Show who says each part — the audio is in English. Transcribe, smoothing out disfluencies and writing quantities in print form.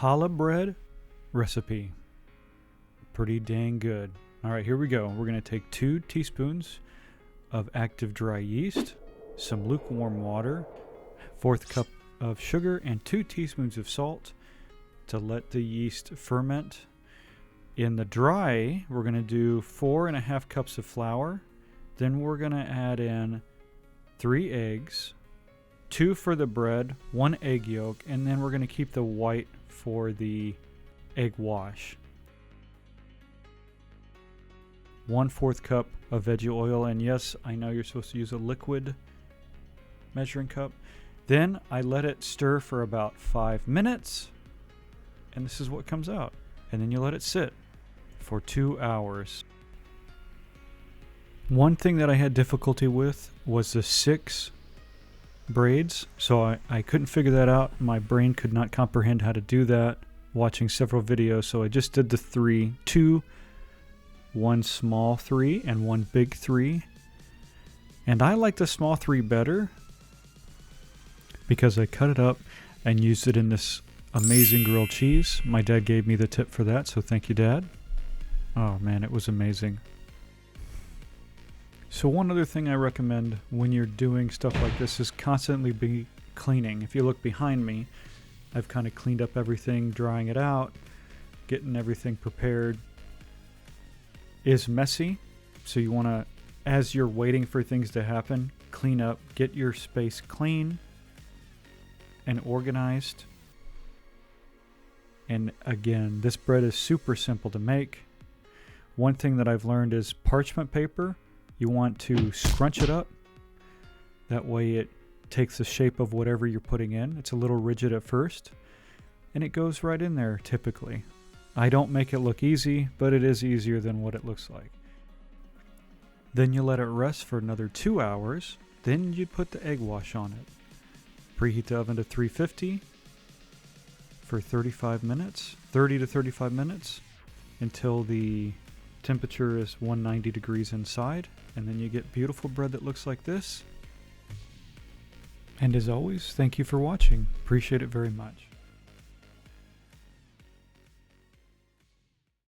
Speaker 1: challah bread recipe. Pretty dang good. All right, here we go. We're going to take 2 teaspoons of active dry yeast, some lukewarm water, 1/4 cup of sugar, and 2 teaspoons of salt to let the yeast ferment. In the dry, we're going to do 4.5 cups of flour. Then we're going to add in 3 eggs, 2 for the bread, 1 egg yolk, and then we're going to keep the white for the egg wash. 1/4 cup of veggie oil, and yes, I know you're supposed to use a liquid measuring cup. Then I let it stir for about 5 minutes, and this is what comes out. And then you let it sit for 2 hours. One thing that I had difficulty with was the 6 braids, so I couldn't figure that out. My brain could not comprehend how to do that watching several videos, so I just did the 3, 2, 1 small 3 and 1 big 3. And I like the small 3 better because I cut it up and used it in this amazing grilled cheese. My dad gave me the tip for that, so thank you, Dad. Oh man, it was amazing. So one other thing I recommend when you're doing stuff like this is constantly be cleaning. If you look behind me, I've kind of cleaned up everything, drying it out, getting everything prepared. Is messy, so you want to, as you're waiting for things to happen, clean up, get your space clean and organized. And again, this bread is super simple to make. One thing that I've learned is parchment paper, you want to scrunch it up. That way it takes the shape of whatever you're putting in. It's a little rigid at first, and it goes right in there typically. I don't make it look easy, but it is easier than what it looks like. Then you let it rest for another 2 hours. Then you put the egg wash on it. Preheat the oven to 350 for 35 minutes, 30 to 35 minutes, until the temperature is 190 degrees inside. And then you get beautiful bread that looks like this. And as always, thank you for watching. Appreciate it very much.